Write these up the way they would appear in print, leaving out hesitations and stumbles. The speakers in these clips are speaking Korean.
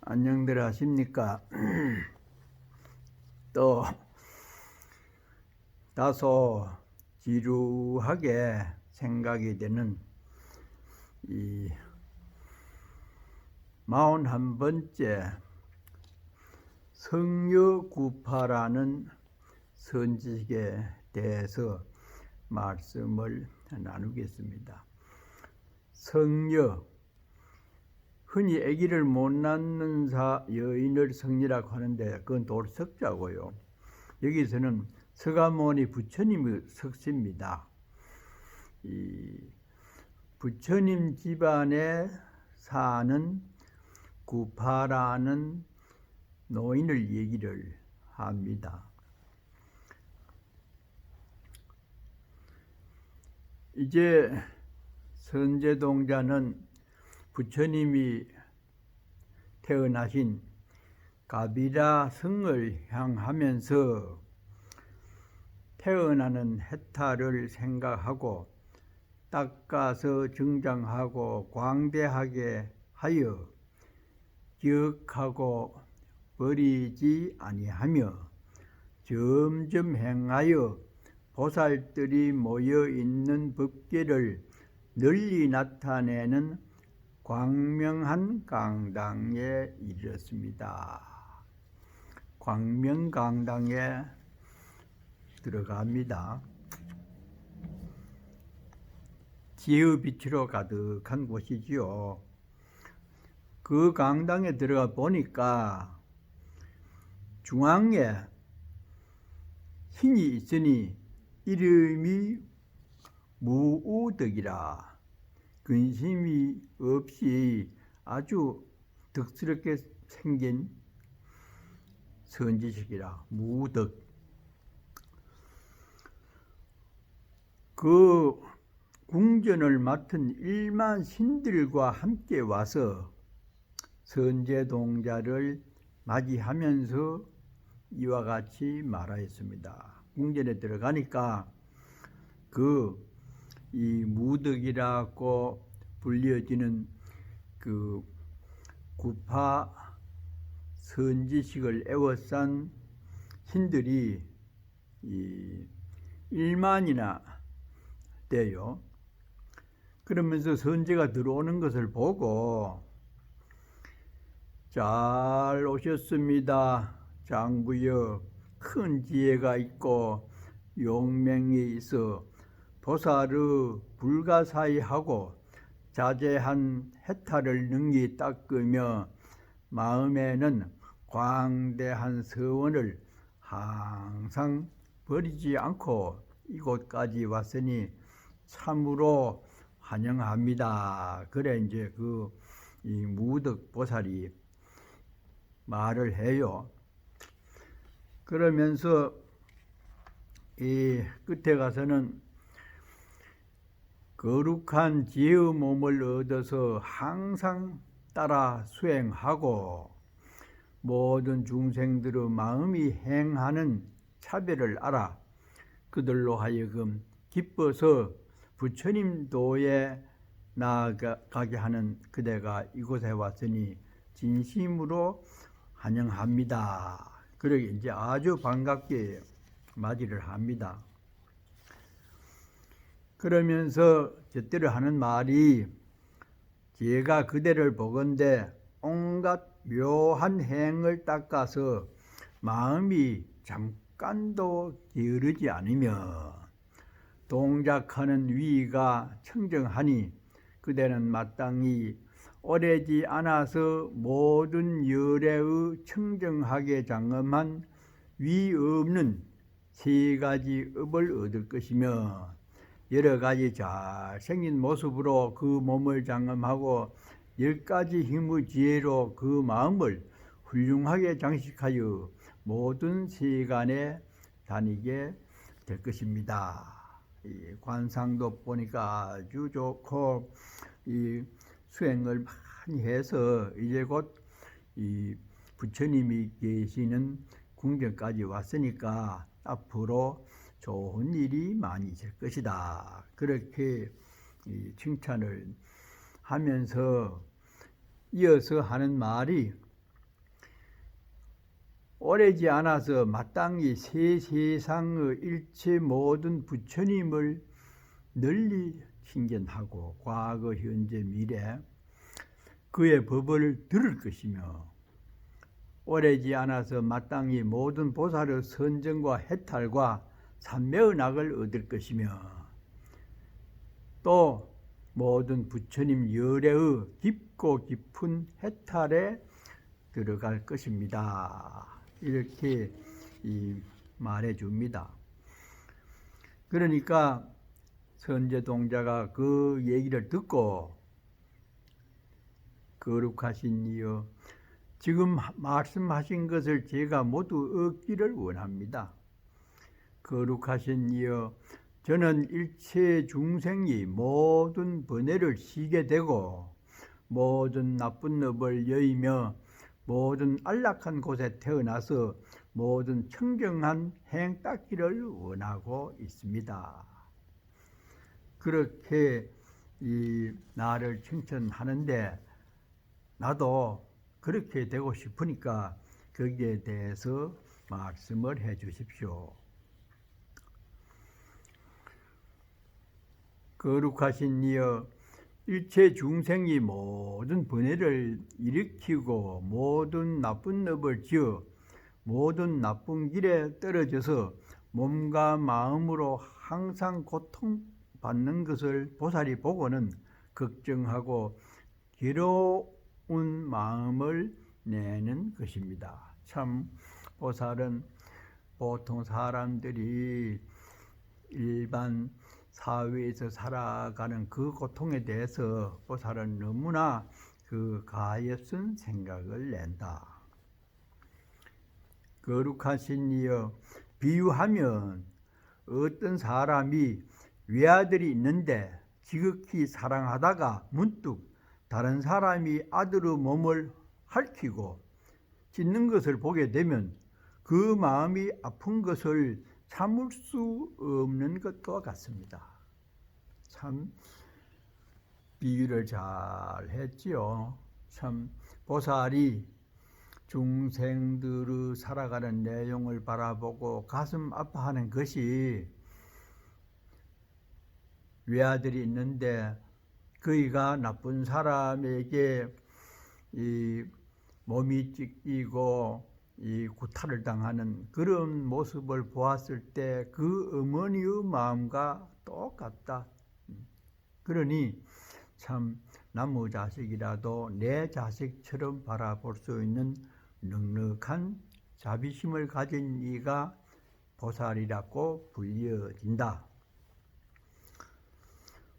안녕들 하십니까? 또 다소 지루하게 생각이 되는 이 41번째 성녀구파라는 선지식에 대해서 말씀을 나누겠습니다. 성녀, 흔히 아기를 못 낳는 여인을 성녀라고 하는데 그건 돌석자고요. 여기서는 서가모니 부처님의 석씨입니다. 이 부처님 집안에 사는 구파라는 노인을 얘기를 합니다. 이제 선제동자는 부처님이 태어나신 가비라 성을 향하면서 태어나는 해탈을 생각하고 닦아서 증장하고 광대하게 하여 기억하고 버리지 아니하며 점점 행하여 보살들이 모여 있는 법계를 널리 나타내는 광명한 강당에 이르렀습니다. 광명강당에 들어갑니다. 지혜의 빛으로 가득한 곳이지요. 그 강당에 들어가 보니까 중앙에 신이 있으니 이름이 무우덕이라, 근심이 없이 아주 덕스럽게 생긴 선지식이라, 무우덕. 그 궁전을 맡은 1만 신들과 함께 와서 선제동자를 맞이하면서 이와 같이 말하였습니다. 궁전에 들어가니까 이 무덕이라고 불려지는 그 구파 선지식을 애워싼 신들이 1만이나 돼요. 그러면서 선제가 들어오는 것을 보고 잘 오셨습니다. 장부여, 큰 지혜가 있고 용맹이 있어 보살의 불가사의하고 자제한 해탈을 능히 닦으며 마음에는 광대한 서원을 항상 버리지 않고 이곳까지 왔으니 참으로 환영합니다. 그래 이제 이 무덕 보살이 말을 해요. 그러면서 이 끝에 가서는 거룩한 지혜의 몸을 얻어서 항상 따라 수행하고 모든 중생들의 마음이 행하는 차별을 알아 그들로 하여금 기뻐서 부처님 도에 나아가게 하는 그대가 이곳에 왔으니 진심으로 환영합니다. 그러게 이제 아주 반갑게 맞이를 합니다. 그러면서 제때로 하는 말이 제가 그대를 보건대 온갖 묘한 행을 닦아서 마음이 잠깐도 게으르지 않으며 동작하는 위가 청정하니 그대는 마땅히 오래지 않아서 모든 열애의 청정하게 장엄한 위 없는 3가지 업을 얻을 것이며 여러 가지 잘생긴 모습으로 그 몸을 장엄하고 10가지 힘의 지혜로 그 마음을 훌륭하게 장식하여 모든 세간에 다니게 될 것입니다. 이 관상도 보니까 아주 좋고 이 수행을 많이 해서 이제 곧 이 부처님이 계시는 궁전까지 왔으니까 앞으로 좋은 일이 많이 있을 것이다. 그렇게 칭찬을 하면서 이어서 하는 말이 오래지 않아서 마땅히 새 세상의 일체 모든 부처님을 널리 신견하고 과거, 현재, 미래 그의 법을 들을 것이며 오래지 않아서 마땅히 모든 보살의 선정과 해탈과 삼매의 낙을 얻을 것이며 또 모든 부처님 열애의 깊고 깊은 해탈에 들어갈 것입니다. 이렇게 말해 줍니다. 그러니까 선제동자가 그 얘기를 듣고 거룩하신 이여 지금 말씀하신 것을 제가 모두 얻기를 원합니다. 거룩하신 이여 저는 일체 중생이 모든 번뇌를 시게 되고 모든 나쁜 업을 여의며 모든 안락한 곳에 태어나서 모든 청정한 행 닦기를 원하고 있습니다. 그렇게 나를 칭찬하는데 나도 그렇게 되고 싶으니까 거기에 대해서 말씀을 해 주십시오. 거룩하신 이여 일체 중생이 모든 번뇌를 일으키고 모든 나쁜 업을 지어 모든 나쁜 길에 떨어져서 몸과 마음으로 항상 고통받는 것을 보살이 보고는 걱정하고 괴로운 마음을 내는 것입니다. 참 보살은 보통 사람들이 일반 사회에서 살아가는 그 고통에 대해서 보살은 너무나 그 가엾은 생각을 낸다. 거룩하신 이여 비유하면 어떤 사람이 외아들이 있는데 지극히 사랑하다가 문득 다른 사람이 아들의 몸을 핥히고 찢는 것을 보게 되면 그 마음이 아픈 것을 참을 수 없는 것과 같습니다. 참 비유를 잘 했지요. 참 보살이 중생들의 살아가는 내용을 바라보고 가슴 아파하는 것이 외아들이 있는데 그이가 나쁜 사람에게 이 몸이 찢기고 이 구타를 당하는 그런 모습을 보았을 때 그 어머니의 마음과 똑같다. 그러니 참 남의 자식이라도 내 자식처럼 바라볼 수 있는 넉넉한 자비심을 가진 이가 보살이라고 불려진다.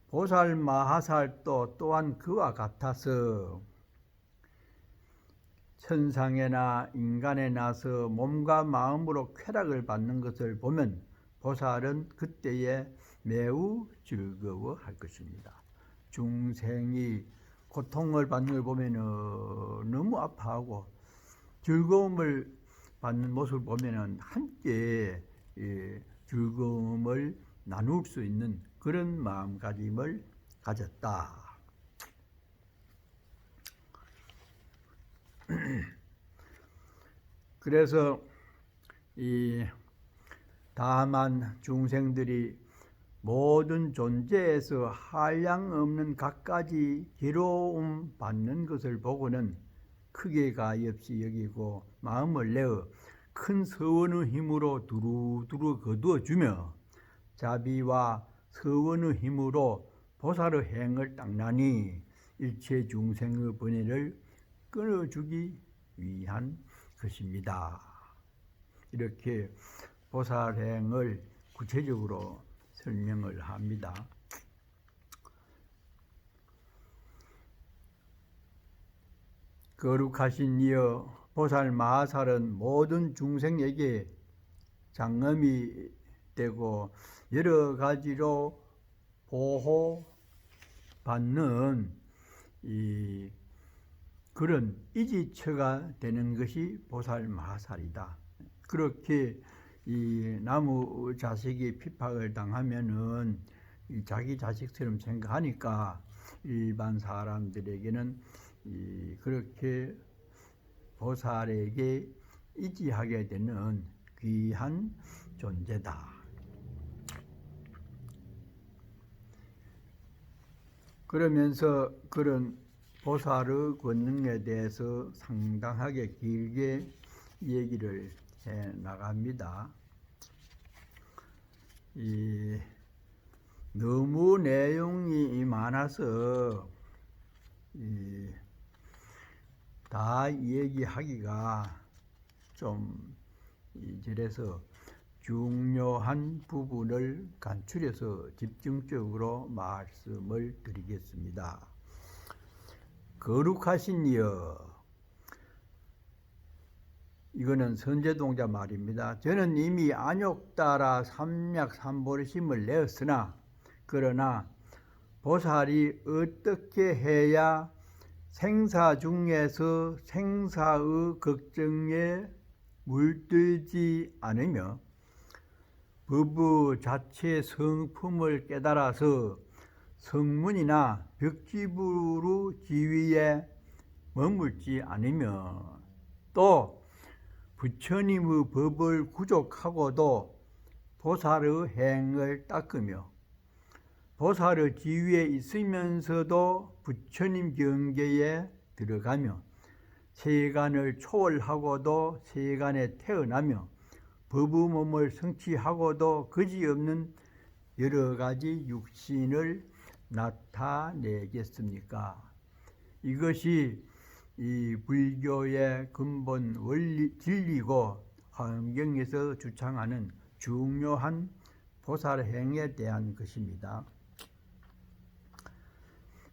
보살 마하살도 또한 그와 같아서 천상에나 인간에 나서 몸과 마음으로 쾌락을 받는 것을 보면 보살은 그때에 매우 즐거워할 것입니다. 중생이 고통을 받는 걸 보면 너무 아파하고 즐거움을 받는 모습을 보면 함께 즐거움을 나눌 수 있는 그런 마음가짐을 가졌다. 그래서 다만 중생들이 모든 존재에서 한량없는 갖가지 괴로움 받는 것을 보고는 크게 가엾이 여기고 마음을 내어 큰 서원의 힘으로 두루두루 거두어주며 자비와 서원의 힘으로 보살의 행을 닦나니 일체 중생의 번뇌를 끊어주기 위한 것입니다. 이렇게 보살행을 구체적으로 설명을 합니다. 거룩하신 이여 보살 마하살은 모든 중생에게 장엄이 되고 여러 가지로 보호받는 그런 이지처가 되는 것이 보살 마하살이다. 그렇게 남의 자식이 핍박을 당하면은 자기 자식처럼 생각하니까 일반 사람들에게는 그렇게 보살에게 이지하게 되는 귀한 존재다. 그러면서 그런 보살의 권능에 대해서 상당하게 길게 얘기를 해 나갑니다. 너무 내용이 많아서 다 얘기하기가 좀 이래서 중요한 부분을 간추려서 집중적으로 말씀을 드리겠습니다. 거룩하신 이여, 이거는 선제동자 말입니다. 저는 이미 안욕 따라 삼약삼보리심을 내었으나 그러나 보살이 어떻게 해야 생사 중에서 생사의 걱정에 물들지 않으며 법의 자체 성품을 깨달아서 성문이나 벽지부로 지위에 머물지 않으며 또 부처님의 법을 구족하고도 보살의 행을 닦으며 보살의 지위에 있으면서도 부처님 경계에 들어가며 세간을 초월하고도 세간에 태어나며 법의 몸을 성취하고도 그지없는 여러 가지 육신을 나타내겠습니까? 이것이 이 불교의 근본 원리, 진리고 화엄경에서 주창하는 중요한 보살행에 대한 것입니다.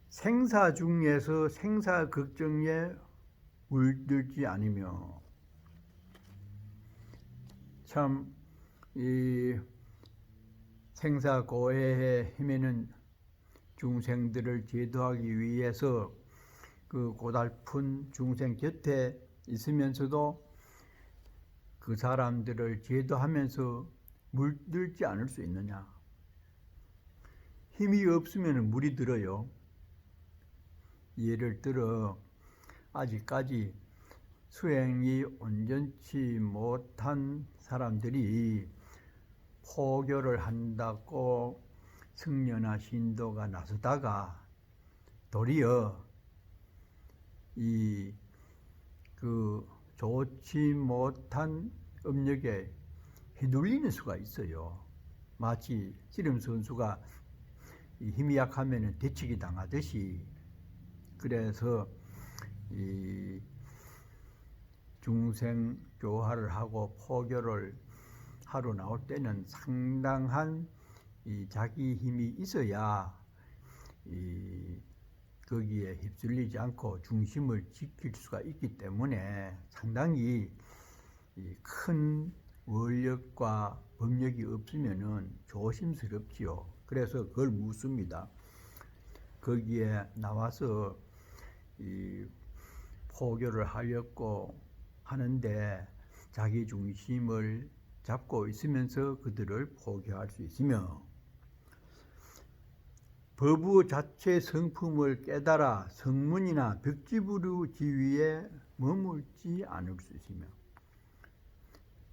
생사 중에서 생사 걱정에 물들지 않으며 참 이 생사 고해에 헤매는 중생들을 제도하기 위해서 그 고달픈 중생 곁에 있으면서도 그 사람들을 제도하면서 물들지 않을 수 있느냐? 힘이 없으면 물이 들어요. 예를 들어 아직까지 수행이 온전치 못한 사람들이 포교를 한다고 승려나 신도가 나서다가 도리어 그 좋지 못한 업력에 휘둘리는 수가 있어요. 마치 씨름 선수가 힘이 약하면 대치기 당하듯이. 그래서 이 중생 교화를 하고 포교를 하러 나올 때는 상당한 자기 힘이 있어야 거기에 휩쓸리지 않고 중심을 지킬 수가 있기 때문에 상당히 큰 원력과 법력이 없으면은 조심스럽지요. 그래서 그걸 묻습니다. 거기에 나와서 포교를 하려고 하는데 자기 중심을 잡고 있으면서 그들을 포교할 수 있으며 법의 자체 성품을 깨달아 성문이나 벽지부루 지위에 머물지 않을 수 있으며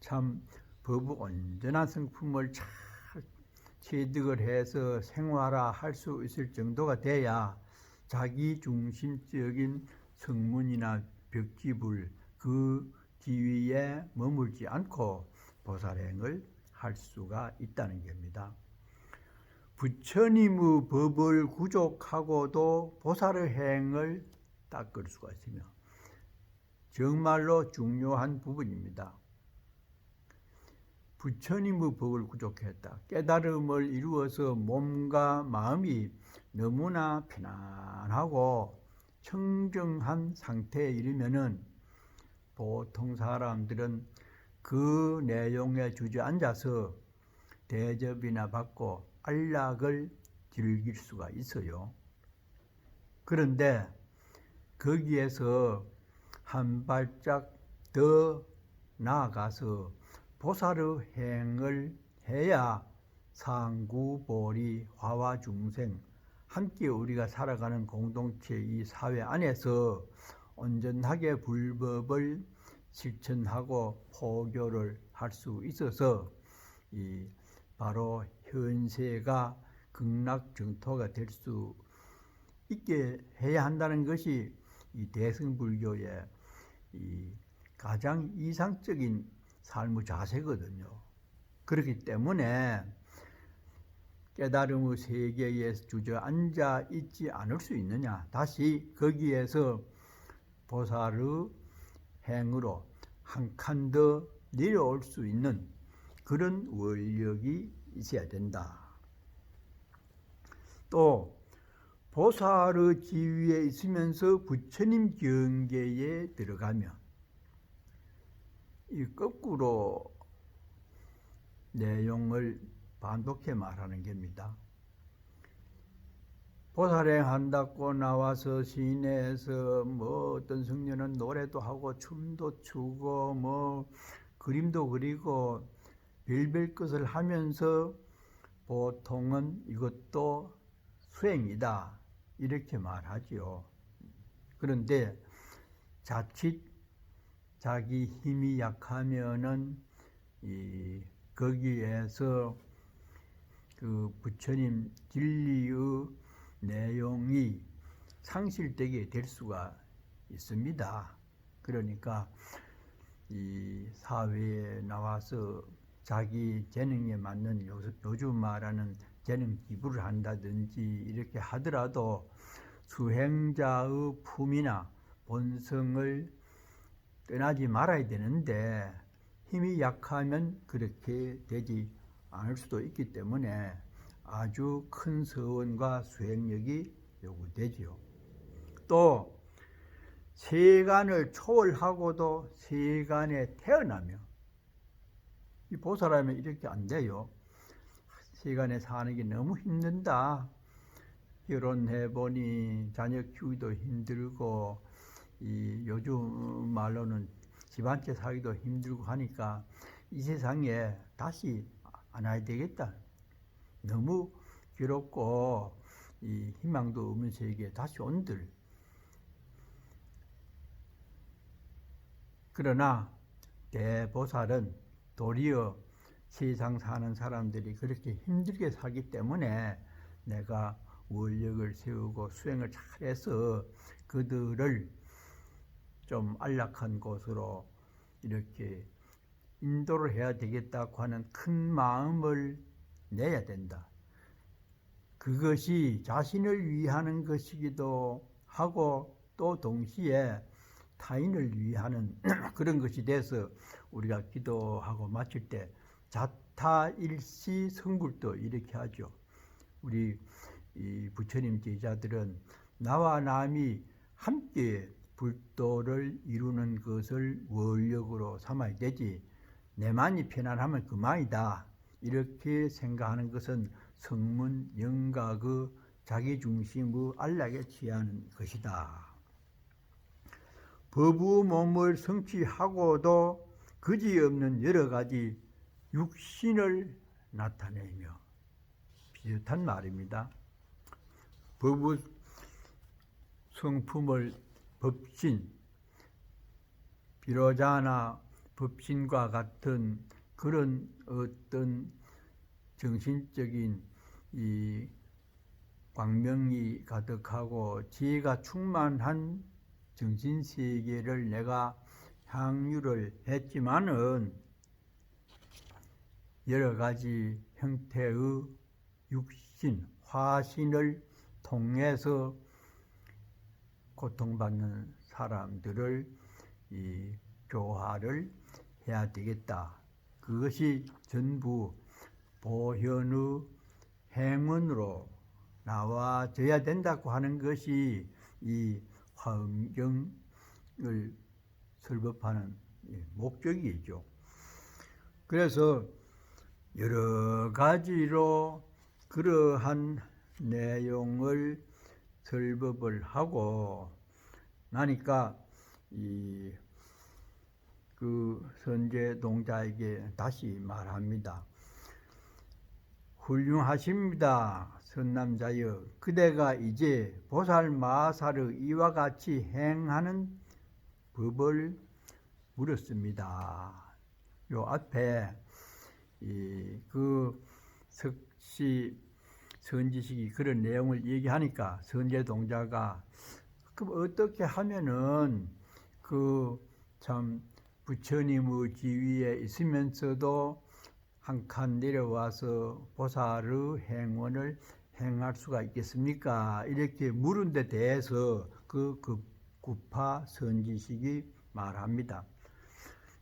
참 법의 온전한 성품을 잘 체득을 해서 생활화할 수 있을 정도가 돼야 자기 중심적인 성문이나 벽지불 그 지위에 머물지 않고 보살행을 할 수가 있다는 겁니다. 부처님의 법을 구족하고도 보살의 행을 닦을 수가 있으며 정말로 중요한 부분입니다. 부처님의 법을 구족했다. 깨달음을 이루어서 몸과 마음이 너무나 편안하고 청정한 상태에 이르면은 보통 사람들은 그 내용에 주저앉아서 대접이나 받고 안락을 즐길 수가 있어요. 그런데 거기에서 한 발짝 더 나아가서 보살의 행을 해야 상구보리 화와 중생 함께 우리가 살아가는 공동체 이 사회 안에서 온전하게 불법을 실천하고 포교를 할 수 있어서 바로 현세가 극락정토가 될 수 있게 해야 한다는 것이 이 대승불교의 가장 이상적인 삶의 자세거든요. 그렇기 때문에 깨달음의 세계에 주저앉아 있지 않을 수 있느냐. 다시 거기에서 보살의 행으로 한 칸 더 내려올 수 있는 그런 원력이 있어야 된다. 또 보살의 지위에 있으면서 부처님 경계에 들어가면 이 거꾸로 내용을 반복해 말하는 겁니다. 보살행 한다고 나와서 시내에서 뭐 어떤 성녀는 노래도 하고 춤도 추고 뭐 그림도 그리고 별별 것을 하면서 보통은 이것도 수행이다 이렇게 말하지요. 그런데 자칫 자기 힘이 약하면은 거기에서 그 부처님 진리의 내용이 상실되게 될 수가 있습니다. 그러니까 이 사회에 나와서 자기 재능에 맞는 요즘 말하는 재능 기부를 한다든지 이렇게 하더라도 수행자의 품이나 본성을 떠나지 말아야 되는데 힘이 약하면 그렇게 되지 않을 수도 있기 때문에 아주 큰 서원과 수행력이 요구되지요. 또 세간을 초월하고도 세간에 태어나며 이 보살하면 이렇게 안 돼요. 세간에 사는 게 너무 힘든다. 결혼해보니 자녀 키우기도 힘들고 요즘 말로는 집 한 채 사기도 힘들고 하니까 이 세상에 다시 안 와야 되겠다. 너무 괴롭고 희망도 없는 세계에 다시 온들. 그러나 대보살은 도리어 세상 사는 사람들이 그렇게 힘들게 살기 때문에 내가 원력을 세우고 수행을 잘해서 그들을 좀 안락한 곳으로 이렇게 인도를 해야 되겠다고 하는 큰 마음을 내야 된다. 그것이 자신을 위하는 것이기도 하고 또 동시에 타인을 위하는 그런 것이 돼서 우리가 기도하고 마칠 때 자타일시 성불도 이렇게 하죠. 우리 이 부처님 제자들은 나와 남이 함께 불도를 이루는 것을 원력으로 삼아야 되지 내만이 편안하면 그만이다 이렇게 생각하는 것은 성문 영각의 자기중심의 안락에 취하는 것이다. 법의 몸을 성취하고도 그지없는 여러 가지 육신을 나타내며 비슷한 말입니다. 법의 성품을 법신, 비로자나 법신과 같은 그런 어떤 정신적인 이 광명이 가득하고 지혜가 충만한 정신세계를 내가 향유를 했지만은 여러 가지 형태의 육신, 화신을 통해서 고통받는 사람들을 교화를 해야 되겠다. 그것이 전부 보현의 행운으로 나와져야 된다고 하는 것이 이 화엄경을 설법하는 목적이죠. 그래서 여러 가지로 그러한 내용을 설법을 하고 나니까 그 선제동자에게 다시 말합니다. 훌륭하십니다. 선남자여, 그대가 이제 보살마사르 이와 같이 행하는 법을 물었습니다. 요 앞에 그 석시 선지식이 그런 내용을 얘기하니까 선제동자가 그럼 어떻게 하면은 그 참 부처님의 지위에 있으면서도 한 칸 내려와서 보살의 행원을 행할 수가 있겠습니까? 이렇게 물은 데 대해서 그 구파 선지식이 말합니다.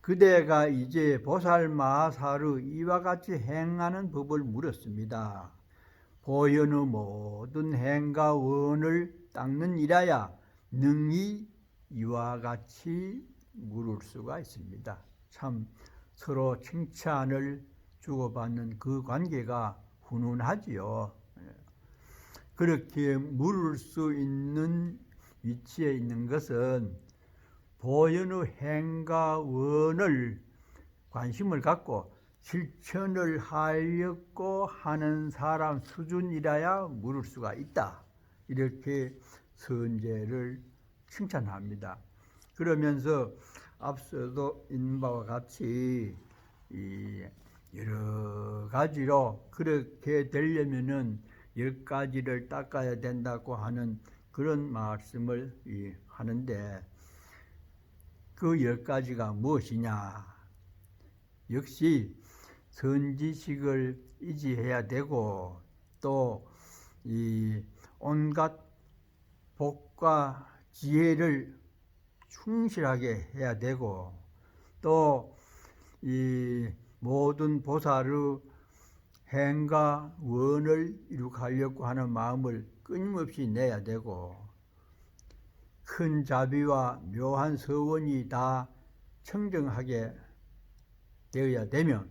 그대가 이제 보살마사르 이와 같이 행하는 법을 물었습니다. 보현의 모든 행과 원을 닦는 이라야 능히 이와 같이 물을 수가 있습니다. 참 서로 칭찬을 주고받는 그 관계가 훈훈하지요. 그렇게 물을 수 있는 위치에 있는 것은 보현의 행과 원을 관심을 갖고 실천을 하였고 하는 사람 수준이라야 물을 수가 있다. 이렇게 선제를 칭찬합니다. 그러면서 앞서도 있는 바와 같이 여러 가지로 그렇게 되려면은 10가지를 닦아야 된다고 하는 그런 말씀을 하는데 그 10가지가 무엇이냐? 역시 선지식을 의지해야 되고 또 이 온갖 복과 지혜를 충실하게 해야 되고 또 이 모든 보살의 행과 원을 이룩하려고 하는 마음을 끊임없이 내야 되고 큰 자비와 묘한 서원이 다 청정하게 되어야 되면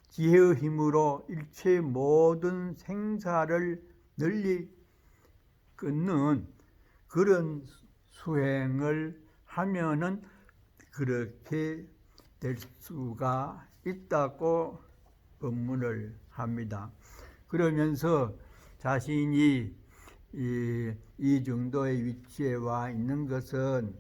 지혜의 힘으로 일체 모든 생사를 널리 끊는 그런 수행을 하면은 그렇게 될 수가 있다고 법문을 합니다. 그러면서 자신이 이 정도의 위치에 와 있는 것은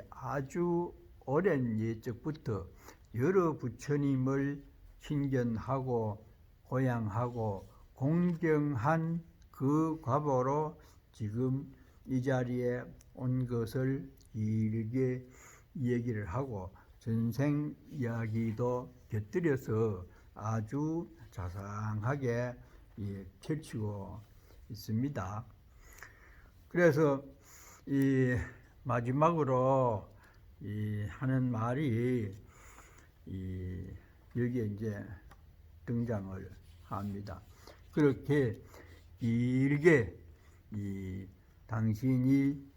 아주 오랜 예적부터 여러 부처님을 친견하고 고양하고 공경한 그 과보로 지금 이 자리에 온 것을 길게 얘기를 하고 전생 이야기도 곁들여서 아주 자상하게 펼치고 있습니다. 그래서 이 마지막으로 하는 말이 여기에 이제 등장을 합니다. 그렇게 길게 당신이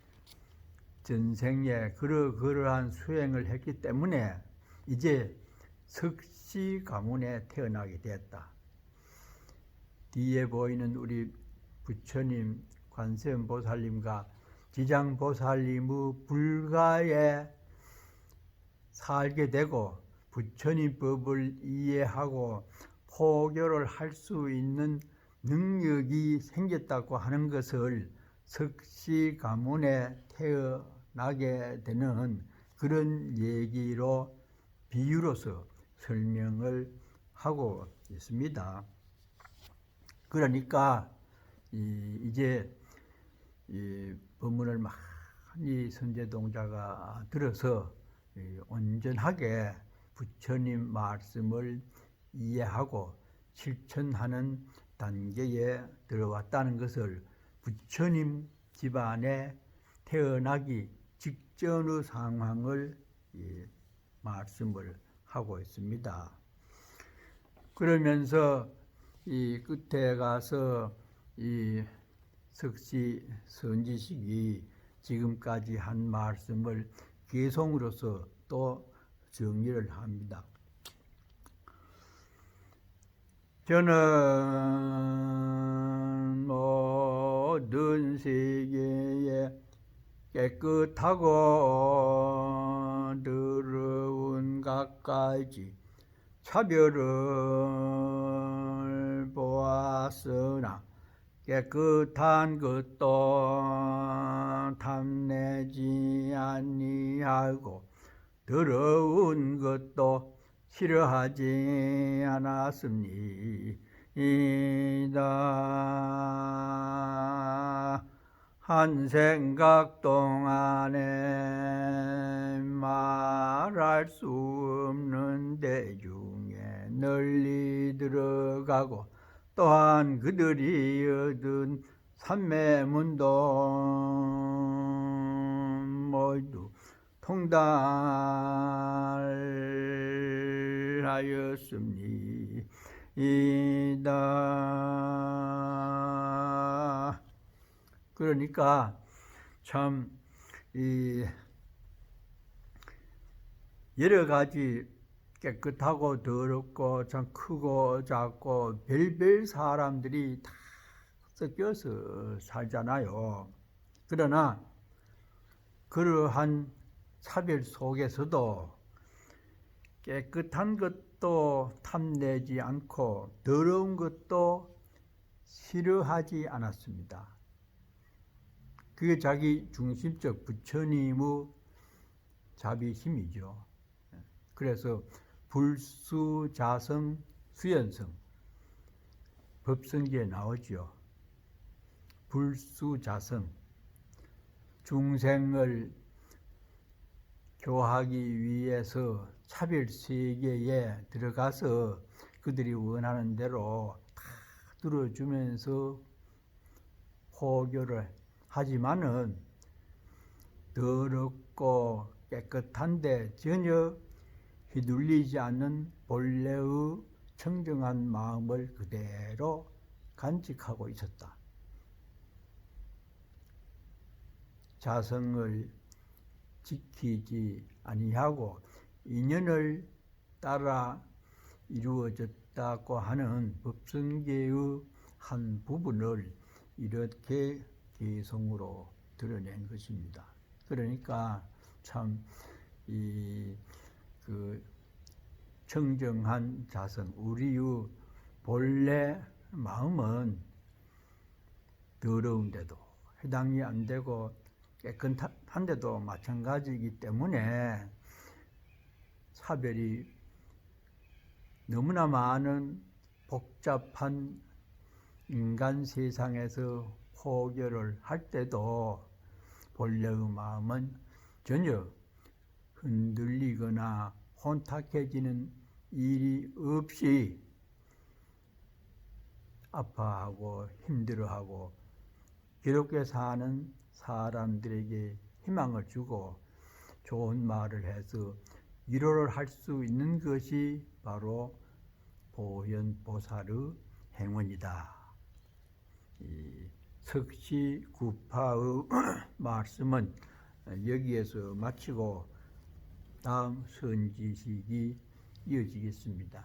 전생에 그러한 수행을 했기 때문에 이제 석시 가문에 태어나게 되었다. 뒤에 보이는 우리 부처님 관세음보살님과 지장보살님의 불가에 살게 되고 부처님 법을 이해하고 포교를 할 수 있는 능력이 생겼다고 하는 것을 석시 가문에 태어나게 되는 그런 얘기로 비유로서 설명을 하고 있습니다. 그러니까 이제 이 법문을 많이 선제동자가 들어서 온전하게 부처님 말씀을 이해하고 실천하는 단계에 들어왔다는 것을 부처님 집안에 태어나기 직전의 상황을 말씀을 하고 있습니다. 그러면서 이 끝에 가서 이 석시 선지식이 지금까지 한 말씀을 개송으로서 또 정리를 합니다. 저는 모든 세계에 깨끗하고 더러운 갖가지 차별을 보았으나 깨끗한 것도 탐내지 아니하고 더러운 것도 싫어하지 않았습니다. 한 생각 동안에 말할 수 없는 대중에 널리 들어가고 또한 그들이 얻은 삼매문도 모두 통달하였습니다. 그러니까 참 이 여러 가지 깨끗하고 더럽고 참 크고 작고 별별 사람들이 다 섞여서 살잖아요. 그러나 그러한 차별 속에서도 깨끗한 것도 탐내지 않고 더러운 것도 싫어하지 않았습니다. 그게 자기 중심적 부처님의 자비심이죠. 그래서 불수자성 수연성 법성기에 나오죠. 불수자성 중생을 교하기 위해서 차별세계에 들어가서 그들이 원하는 대로 다 들어주면서 호교를 하지만은 더럽고 깨끗한데 전혀 휘둘리지 않는 본래의 청정한 마음을 그대로 간직하고 있었다. 자성을 지키지 아니하고 인연을 따라 이루어졌다고 하는 법성계의 한 부분을 이렇게 개성으로 드러낸 것입니다. 그러니까 참 그 청정한 자성, 우리의 본래 마음은 더러운데도 해당이 안 되고 깨끗한데도 마찬가지이기 때문에 차별이 너무나 많은 복잡한 인간 세상에서 호결을 할 때도 본래의 마음은 전혀 흔들리거나 혼탁해지는 일이 없이 아파하고 힘들어하고 괴롭게 사는 사람들에게 희망을 주고 좋은 말을 해서 위로를 할 수 있는 것이 바로 보현보살의 행운이다. 이 석시구파의 말씀은 여기에서 마치고 다음 선지식이 이어지겠습니다.